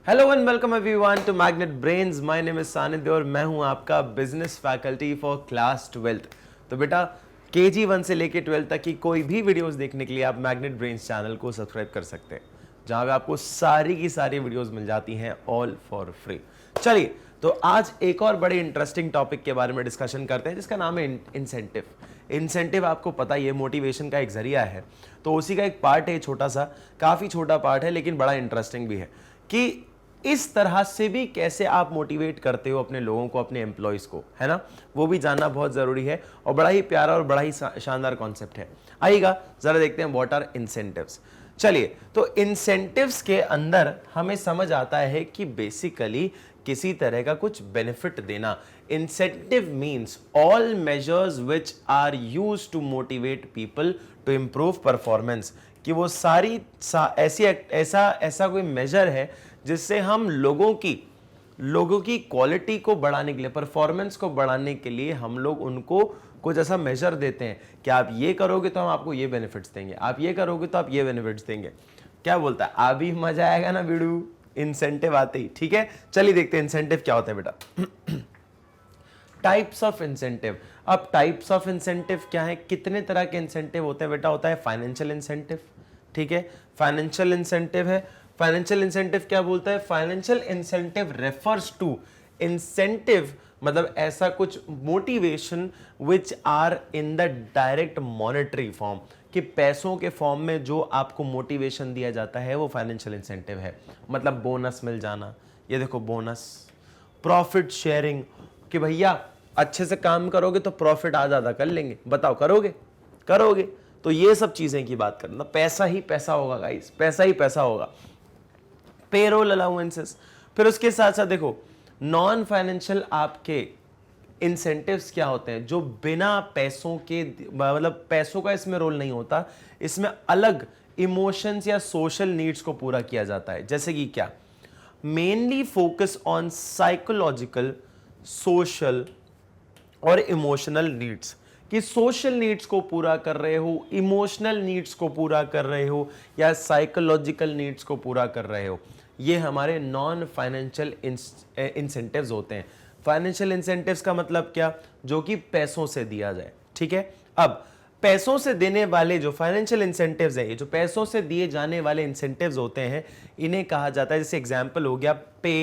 Hello and welcome everyone to magnet brains. My name is Sanidhya और मैं हूं आपका business faculty for class 12th। तो बेटा KG 1 से लेके 12th तक की कोई भी वीडियोस देखने के लिए आप मैग्नेट ब्रेन्स चैनल को सब्सक्राइब कर सकते हैं, जहां पे आपको सारी की सारी वीडियोस मिल जाती हैं ऑल फॉर फ्री। चलिए, तो आज एक और बड़े इंटरेस्टिंग टॉपिक के बारे में डिस्कशन करते हैं, जिसका नाम है इंसेंटिव। इंसेंटिव आपको पता ही है, मोटिवेशन का एक जरिया है। तो उसी का एक पार्ट है, छोटा सा, काफी छोटा पार्ट है लेकिन बड़ा इंटरेस्टिंग भी है कि इस तरह से भी कैसे आप मोटिवेट करते हो अपने लोगों को, अपने एम्प्लॉयज को, है ना। वो भी जानना बहुत जरूरी है और बड़ा ही प्यारा और बड़ा ही शानदार कॉन्सेप्ट है। आइएगा जरा देखते हैं व्हाट आर इंसेंटिव्स। चलिए, तो इंसेंटिव्स के अंदर हमें समझ आता है कि बेसिकली किसी तरह का कुछ बेनिफिट देना। Incentive means all measures which are used to motivate people to improve performance. कि वो सारी ऐसा कोई मेजर है जिससे हम लोगों की क्वालिटी को बढ़ाने के लिए, परफॉर्मेंस को बढ़ाने के लिए हम लोग उनको कुछ ऐसा मेजर देते हैं कि आप ये करोगे तो हम आपको ये बेनिफिट्स देंगे, आप ये करोगे तो आप ये बेनिफिट्स देंगे। क्या बोलता है, अभी मजा आएगा ना वीडियो इंसेंटिव आते ही। ठीक है, चलिए देखते हैं इंसेंटिव क्या होता है बेटा। Types of incentive. अब टाइप्स ऑफ इंसेंटिव क्या है, कितने तरह के इंसेंटिव होते हैं बेटा? होता है फाइनेंशियल इंसेंटिव। ठीक है, फाइनेंशियल इंसेंटिव है। फाइनेंशियल इंसेंटिव क्या बोलता है? Financial incentive refers to incentive, मतलब ऐसा कुछ motivation which are in the direct monetary form, कि पैसों के फॉर्म में जो आपको मोटिवेशन दिया जाता है वो फाइनेंशियल इंसेंटिव है। मतलब बोनस मिल जाना, ये देखो बोनस। प्रॉफिट शेयरिंग, कि भैया अच्छे से काम करोगे तो प्रॉफिट आज ज्यादा कर लेंगे, बताओ करोगे। तो ये सब चीजें की बात करना, पैसा ही पैसा होगा गाइस, पैसा ही पैसा होगा। Payroll allowances. फिर उसके साथ साथ देखो नॉन फाइनेंशियल आपके इंसेंटिव्स क्या होते हैं, जो बिना पैसों के, मतलब पैसों का इसमें रोल नहीं होता, इसमें अलग इमोशंस या सोशल नीड्स को पूरा किया जाता है। जैसे कि क्या, mainly focus on psychological, social और इमोशनल नीड्स, कि सोशल नीड्स को पूरा कर रहे हो, इमोशनल नीड्स को पूरा कर रहे हो या साइकोलॉजिकल नीड्स को पूरा कर रहे हो। ये हमारे नॉन फाइनेंशियल इंसेंटिव्स होते हैं। फाइनेंशियल इंसेंटिव्स का मतलब क्या, जो कि पैसों से दिया जाए। ठीक है, अब पैसों से देने वाले जो फाइनेंशियल इंसेंटिव्स है, ये जो पैसों से दिए जाने वाले इंसेंटिव्स होते हैं, इन्हें कहा जाता है, जैसे एग्जांपल हो गया पे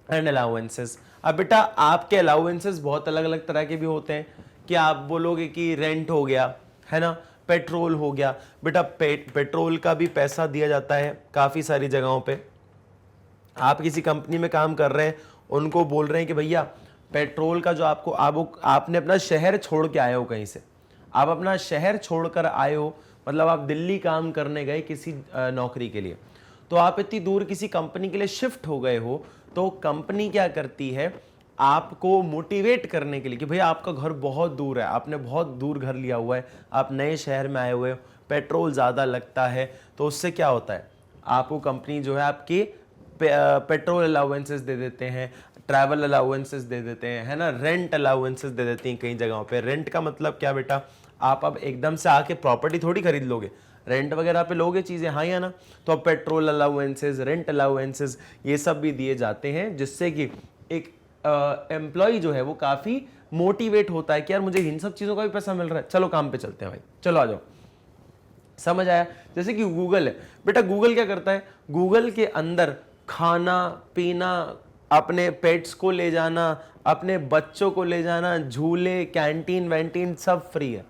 एंड अलाउंसेस। अब बेटा आपके अलाउंसेस बहुत अलग अलग तरह के भी होते हैं, कि आप बोलोगे कि रेंट हो गया, है ना, पेट्रोल हो गया। बेटा पेट्रोल का भी पैसा दिया जाता है काफी सारी जगहों पे। आप किसी कंपनी में काम कर रहे हैं, उनको बोल रहे हैं कि भैया पेट्रोल का जो आपने अपना शहर छोड़ के आए हो, कहीं से आप अपना शहर छोड़कर आए हो, मतलब आप दिल्ली काम करने गए किसी नौकरी के लिए, तो आप इतनी दूर किसी कंपनी के लिए शिफ्ट हो गए हो, तो कंपनी क्या करती है, आपको मोटिवेट करने के लिए कि भैया आपका घर बहुत दूर है, आपने बहुत दूर घर लिया हुआ है, आप नए शहर में आए हुए हो, पेट्रोल ज़्यादा लगता है, तो उससे क्या होता है, आपको कंपनी जो है आपकी पेट्रोल अलाउंसेस दे देते हैं, ट्रैवल अलाउंसेस दे देते हैं, है ना, रेंट अलाउंसेस दे देती हैं कई जगहों पे। रेंट का मतलब क्या बेटा, आप अब एकदम से आके प्रॉपर्टी थोड़ी खरीद लोगे, रेंट वगैरह पे लोगे चीजें, हाँ या ना। तो अब पेट्रोल अलाउंसेस, रेंट अलाउंसेस, ये सब भी दिए जाते हैं, जिससे कि एक एम्प्लॉय जो है वो काफी मोटिवेट होता है कि यार मुझे इन सब चीजों का भी पैसा मिल रहा है, चलो काम पे चलते हैं भाई, चलो आ जाओ। समझ आया? जैसे कि गूगल है बेटा, गूगल क्या करता है, गूगल के अंदर खाना पीना, अपने पेट्स को ले जाना, अपने बच्चों को ले जाना, झूले, कैंटीन वैंटीन सब फ्री है।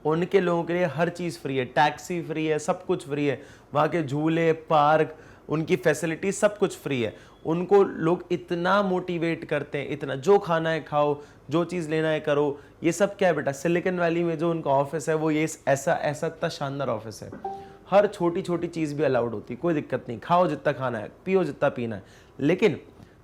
उनके लोगों के लिए हर चीज फ्री है, टैक्सी फ्री है, सब कुछ फ्री है, वहां के झूले, पार्क, उनकी फैसिलिटी सब कुछ फ्री है। उनको लोग इतना मोटिवेट करते हैं, इतना, जो खाना है खाओ, जो चीज लेना है करो। ये सब क्या है बेटा, सिलिकॉन वैली में जो उनका ऑफिस है वो ये ऐसा इतना शानदार ऑफिस है, हर छोटी छोटी चीज भी अलाउड होती है, कोई दिक्कत नहीं, खाओ जितना खाना है, पियो जितना पीना है, लेकिन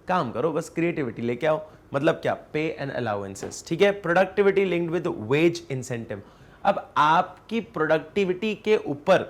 काम करो, बस क्रिएटिविटी लेके आओ। मतलब क्या, पे एंड अलाउंसेस। ठीक है, productivity linked with wage incentive. अब आपकी प्रोडक्टिविटी के ऊपर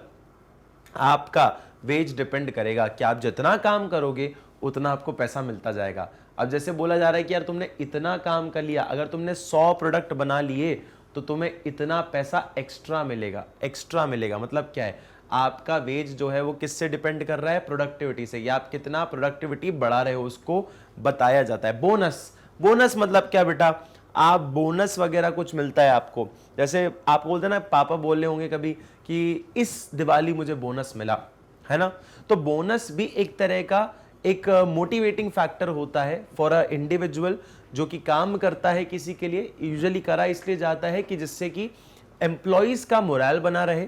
आपका वेज डिपेंड करेगा, कि आप जितना काम करोगे उतना आपको पैसा मिलता जाएगा। अब जैसे बोला जा रहा है कि यार तुमने इतना काम कर लिया, अगर तुमने 100 प्रोडक्ट बना लिए तो तुम्हें इतना पैसा एक्स्ट्रा मिलेगा। एक्स्ट्रा मिलेगा मतलब क्या है, आपका वेज जो है वो किससे डिपेंड कर रहा है, प्रोडक्टिविटी से, या आप कितना प्रोडक्टिविटी बढ़ा रहे हो उसको बताया जाता है। बोनस, बोनस मतलब क्या बेटा, आप बोनस वगैरह कुछ मिलता है आपको, जैसे आप बोलते हैं ना, पापा बोल रहे होंगे कभी कि इस दिवाली मुझे बोनस मिला, है ना। तो बोनस भी एक तरह का एक मोटिवेटिंग फैक्टर होता है फॉर अ इंडिविजुअल जो कि काम करता है किसी के लिए। यूजुअली करा इसलिए जाता है कि जिससे कि एम्प्लॉइज का मोरल बना रहे,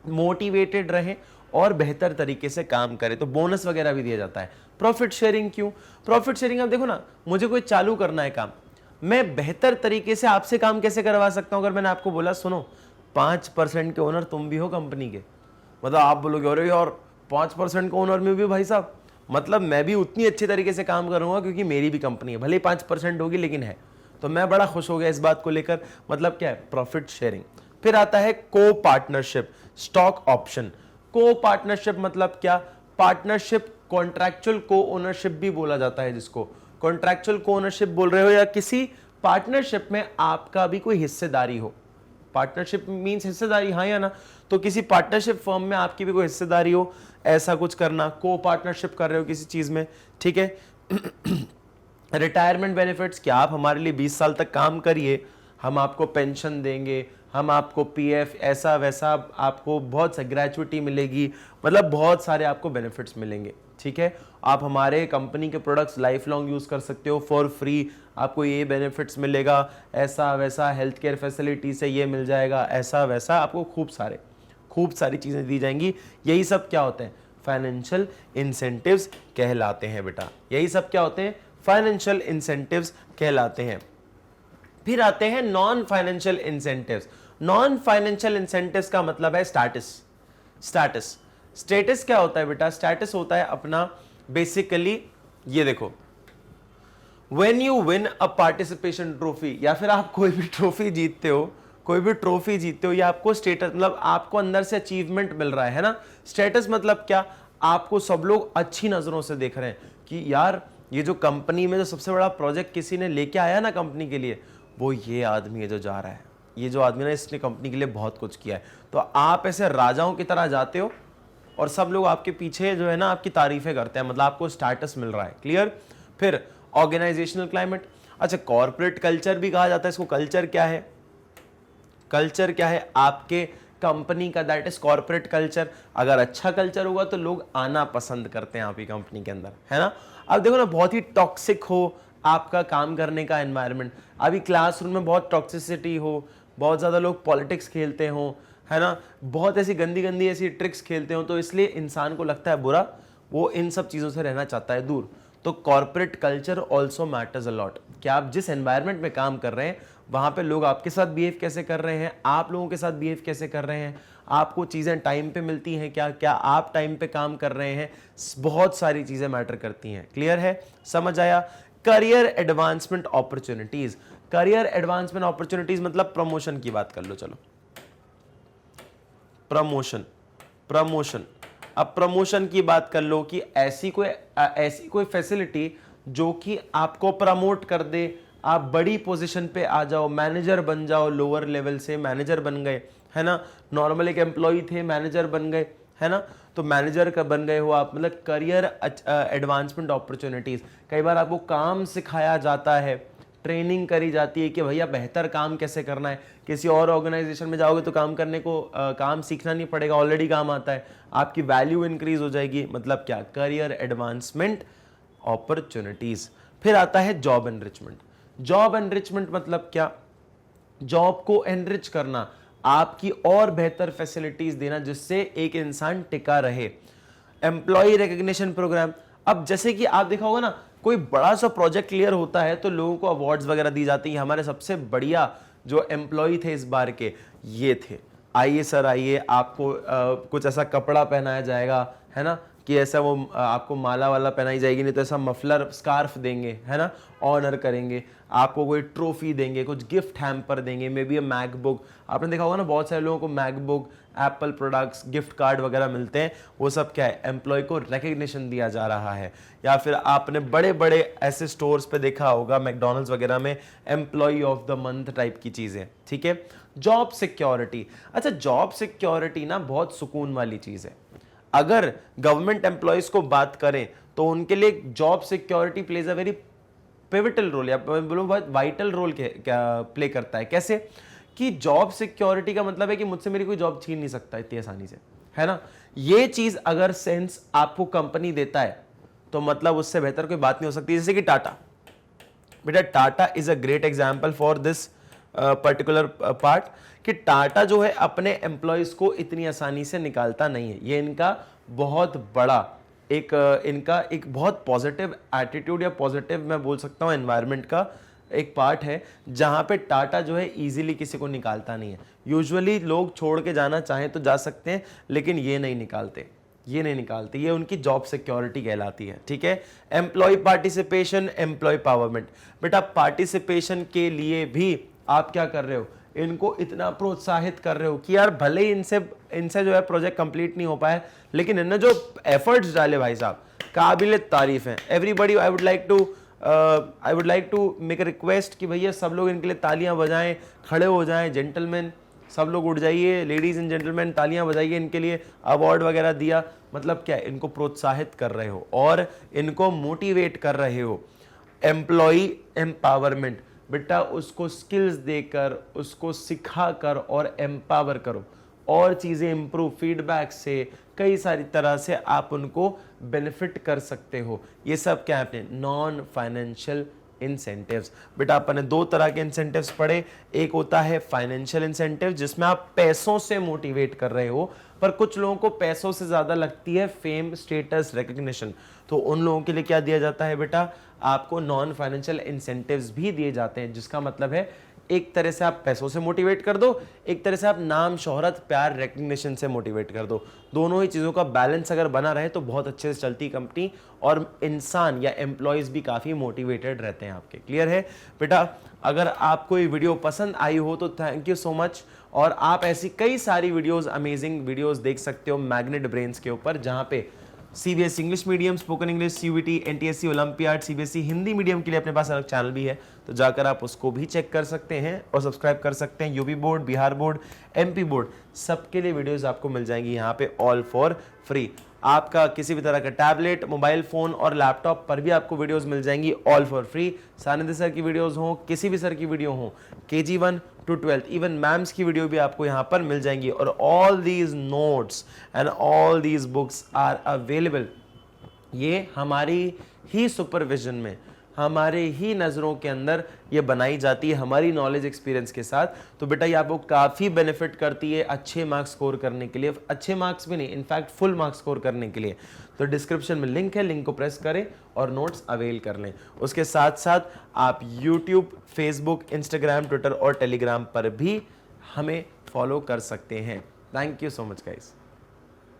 मोटिवेटेड रहे और बेहतर तरीके से काम करे, तो बोनस वगैरह भी दिया जाता है। प्रॉफिट शेयरिंग क्यों, प्रॉफिट शेयरिंग, आप देखो ना, मुझे कोई चालू करना है काम, मैं बेहतर तरीके से आपसे काम कैसे करवा सकता हूं। अगर मैंने आपको बोला सुनो 5% के ओनर तुम भी हो कंपनी के, मतलब आप बोलोगे अरे यार 5% का ओनर में भी भाई साहब, मतलब मैं भी उतनी अच्छी तरीके से काम करूंगा क्योंकि मेरी भी कंपनी है, भले ही 5% होगी लेकिन है, तो मैं बड़ा खुश हो गया इस बात को लेकर। मतलब क्या है, प्रॉफिट शेयरिंग। फिर आता है को पार्टनरशिप, स्टॉक ऑप्शन। को पार्टनरशिप मतलब क्या, पार्टनरशिप, कॉन्ट्रैक्चुअल को ओनरशिप भी बोला जाता है जिसको, कॉन्ट्रैक्चुअल को ओनरशिप बोल रहे हो, या किसी पार्टनरशिप में आपका भी कोई हिस्सेदारी हो। पार्टनरशिप मींस हिस्सेदारी, हाँ या ना, तो किसी पार्टनरशिप फर्म में आपकी भी कोई हिस्सेदारी हो, ऐसा कुछ करना, को पार्टनरशिप कर रहे हो किसी चीज में, ठीक है। रिटायरमेंट बेनिफिट्स, क्या आप हमारे लिए 20 साल तक काम करिए, हम आपको पेंशन देंगे, हम आपको पीएफ ऐसा वैसा, आपको बहुत सा ग्रेचुइटी मिलेगी, मतलब बहुत सारे आपको बेनिफिट्स मिलेंगे, ठीक है। आप हमारे कंपनी के प्रोडक्ट्स लाइफ लॉन्ग यूज कर सकते हो फॉर फ्री, आपको ये बेनिफिट्स मिलेगा, ऐसा वैसा, हेल्थ केयर फैसिलिटी से ये मिल जाएगा, ऐसा वैसा, आपको खूब सारी चीजें दी जाएंगी। यही सब क्या होते हैं, फाइनेंशियल इंसेंटिव्स कहलाते हैं बेटा। यही सब क्या होते हैं, फाइनेंशियल इंसेंटिव्स कहलाते हैं। फिर आते हैं non financial incentives. Non financial incentives का मतलब है स्टेटस। स्टेटस क्या होता है बेटा, स्टेटस होता है अपना बेसिकली, ये देखो, when you win a participation trophy, या फिर आप कोई भी ट्रॉफी जीतते हो, या आपको स्टेटस, मतलब आपको अंदर से अचीवमेंट मिल रहा है ना। स्टेटस मतलब क्या, आपको सब लोग अच्छी नजरों से देख रहे हैं कि यार ये जो कंपनी में जो सबसे बड़ा प्रोजेक्ट किसी ने लेके आया ना कंपनी के लिए, वो ये आदमी है जो जा रहा है, ये जो आदमी ना इसने कंपनी के लिए बहुत कुछ किया है। तो आप ऐसे राजाओं की तरह जाते हो और सब लोग आपके पीछे जो है ना आपकी तारीफें करते हैं, मतलब आपको स्टेटस मिल रहा है, क्लियर। फिर ऑर्गेनाइजेशनल क्लाइमेट, अच्छा कॉर्पोरेट कल्चर भी कहा जाता है इसको। कल्चर क्या है, कल्चर क्या है आपके कंपनी का, दैट इज कॉर्पोरेट कल्चर। अगर अच्छा कल्चर होगा तो लोग आना पसंद करते हैं आपकी कंपनी के अंदर, है ना। अब देखो ना, बहुत ही टॉक्सिक हो आपका काम करने का एनवायरनमेंट, अभी क्लासरूम में बहुत टॉक्सिसिटी हो, बहुत ज़्यादा लोग पॉलिटिक्स खेलते हो, है ना, बहुत ऐसी गंदी गंदी ऐसी ट्रिक्स खेलते हो, तो इसलिए इंसान को लगता है बुरा, वो इन सब चीज़ों से रहना चाहता है दूर। तो corporate culture also matters a lot, कि आप जिस एनवायरनमेंट में काम कर रहे हैं वहाँ पे लोग आपके साथ बिहेव कैसे कर रहे हैं, आप लोगों के साथ बिहेव कैसे कर रहे हैं, आपको चीज़ें टाइम पे मिलती हैं क्या, क्या आप टाइम पे काम कर रहे हैं, बहुत सारी चीज़ें मैटर करती हैं। क्लियर है, समझ आया। Career advancement opportunities, career advancement opportunities मतलब प्रमोशन की बात कर लो, चलो प्रमोशन। अब प्रमोशन की बात कर लो कि ऐसी कोई फैसिलिटी जो कि आपको प्रमोट कर दे, आप बड़ी पोजीशन पे आ जाओ, मैनेजर बन जाओ, लोअर लेवल से मैनेजर बन गए, है ना। नॉर्मल एक एम्प्लॉय थे, मैनेजर बन गए, है ना, तो मैनेजर का बन गए हो आप, मतलब करियर एडवांसमेंट अपॉर्चुनिटीज। कई बार आपको काम सिखाया जाता है, ट्रेनिंग करी जाती है कि भैया बेहतर काम कैसे करना है। किसी और ऑर्गेनाइजेशन में जाओगे तो काम करने को काम सीखना नहीं पड़ेगा, ऑलरेडी काम आता है, आपकी वैल्यू इंक्रीज हो जाएगी। मतलब क्या, करियर एडवांसमेंट अपॉर्चुनिटीज। फिर आता है जॉब एनरिचमेंट। जॉब एनरिचमेंट मतलब क्या, जॉब को एनरिच करना, आपकी और बेहतर फैसिलिटीज देना जिससे एक इंसान टिका रहे। एम्प्लॉय रिकग्निशन प्रोग्राम, अब जैसे कि आप देखा होगा ना, कोई बड़ा सा प्रोजेक्ट क्लियर होता है तो लोगों को अवार्ड्स वगैरह दी जाती है। हमारे सबसे बढ़िया जो एम्प्लॉय थे इस बार के ये थे, आइए सर आइए, आपको कुछ ऐसा कपड़ा पहनाया जाएगा, है ना, कि ऐसा वो आपको माला वाला पहनाई जाएगी, नहीं तो ऐसा मफलर स्कार्फ देंगे, है ना, ऑनर करेंगे, आपको कोई ट्रॉफी देंगे, कुछ गिफ्ट हैम्पर देंगे, मे बी मैकबुक। आपने देखा होगा ना बहुत सारे लोगों को MacBook, Apple products, gift card वगैरह मिलते हैं। वो सब क्या है, एम्प्लॉय को रिकग्निशन दिया जा रहा है। या फिर आपने बड़े बड़े ऐसे स्टोर्स पे देखा होगा, मैकडॉनल्ड्स वगैरह में, employ of the month type की चीज़ें, ठीक है। जॉब सिक्योरिटी, अच्छा जॉब सिक्योरिटी ना बहुत सुकून वाली चीज़ है। अगर गवर्नमेंट एम्प्लॉयज को बात करें तो उनके लिए job security plays a very pivotal role, या बोलो बहुत वाइटल रोल प्ले करता है। कैसे कि जॉब सिक्योरिटी का मतलब है कि मुझसे मेरी कोई जॉब छीन नहीं सकता इतनी आसानी से, है ना। ये चीज अगर सेंस आपको कंपनी देता है तो मतलब उससे बेहतर कोई बात नहीं हो सकती। जैसे कि टाटा, बेटा Tata is a great example for this particular part, कि टाटा जो है अपने एम्प्लॉयज को इतनी आसानी से निकालता नहीं है। ये इनका बहुत बड़ा इनका एक बहुत पॉजिटिव एटीट्यूड या पॉजिटिव मैं बोल सकता हूँ एनवायरनमेंट का एक पार्ट है, जहां पे टाटा जो है इजीली किसी को निकालता नहीं है। यूजुअली लोग छोड़ के जाना चाहें तो जा सकते हैं, लेकिन ये नहीं निकालते, ये उनकी जॉब सिक्योरिटी कहलाती है, ठीक है। एम्प्लॉय पार्टिसिपेशन, एम्प्लॉय पावरमेंट, बेटा पार्टिसिपेशन के लिए भी आप क्या कर रहे हो, इनको इतना प्रोत्साहित कर रहे हो कि यार भले ही इनसे जो है प्रोजेक्ट कंप्लीट नहीं हो पाया, लेकिन इन्होंने जो एफर्ट्स डाले भाई साहब काबिल तारीफ हैं। Everybody, I would like to make a request कि भैया सब लोग इनके लिए तालियां बजाएं, खड़े हो जाएं, जेंटलमैन सब लोग उठ जाइए, लेडीज एंड जेंटलमैन तालियां बजाइए, इनके लिए अवार्ड वगैरह दिया। मतलब क्या है, इनको प्रोत्साहित कर रहे हो और इनको मोटिवेट कर रहे हो। एम्प्लॉय एम्पावरमेंट, बेटा उसको स्किल्स देकर, उसको सिखाकर और एम्पावर करो, और चीज़ें इंप्रूव, फीडबैक से कई सारी तरह से आप उनको बेनिफिट कर सकते हो। ये सब क्या है अपने नॉन फाइनेंशियल इंसेंटिव्स। बेटा अपन दो तरह के इंसेंटिव्स पढ़े, एक होता है फाइनेंशियल इंसेंटिव जिसमें आप पैसों से मोटिवेट कर रहे हो, पर कुछ लोगों को पैसों से ज्यादा लगती है फेम, स्टेटस, रिकग्निशन, तो उन लोगों के लिए क्या दिया जाता है बेटा, आपको नॉन फाइनेंशियल इंसेंटिव्स भी दिए जाते हैं, जिसका मतलब है एक तरह से आप पैसों से मोटिवेट कर दो, एक तरह से आप नाम, शोहरत, प्यार, रिकग्निशन से मोटिवेट कर दो। दोनों ही चीज़ों का बैलेंस अगर बना रहे तो बहुत अच्छे से चलती कंपनी, और इंसान या एम्प्लॉयज़ भी काफ़ी मोटिवेटेड रहते हैं आपके। क्लियर है बेटा? अगर आपको ये वीडियो पसंद आई हो तो थैंक यू सो मच, और आप ऐसी कई सारी वीडियोज़, अमेजिंग वीडियोज़ देख सकते हो मैग्नेट ब्रेन्स के ऊपर, जहाँ पे CBSE English medium, spoken English, CUET, NTSC, olympiad, CBSE Hindi medium के लिए अपने पास अलग चैनल भी है, तो जाकर आप उसको भी चेक कर सकते हैं और सब्सक्राइब कर सकते हैं। UP board, Bihar board, MP board, सबके लिए वीडियोस आपको मिल जाएंगी यहाँ पे ऑल फॉर फ्री। आपका किसी भी तरह का टैबलेट, मोबाइल फोन और लैपटॉप पर भी आपको वीडियोस मिल जाएंगी ऑल फॉर फ्री। सानिध्य सर की वीडियोस हो, किसी भी सर की वीडियो हो, KG 1 to 12th, even ma'ams की वीडियो भी आपको यहाँ पर मिल जाएंगी। और all these notes and all these books are available, ये हमारी ही सुपरविजन में, हमारे ही नज़रों के अंदर ये बनाई जाती है, हमारी नॉलेज एक्सपीरियंस के साथ। तो बेटा ये आपको काफ़ी बेनिफिट करती है अच्छे मार्क्स स्कोर करने के लिए, अच्छे मार्क्स भी नहीं, इनफैक्ट फुल मार्क्स स्कोर करने के लिए। तो डिस्क्रिप्शन में लिंक है, लिंक को प्रेस करें और नोट्स अवेल कर लें। उसके साथ साथ आप यूट्यूब, फेसबुक, इंस्टाग्राम, ट्विटर और टेलीग्राम पर भी हमें फॉलो कर सकते हैं। Thank you so much guys.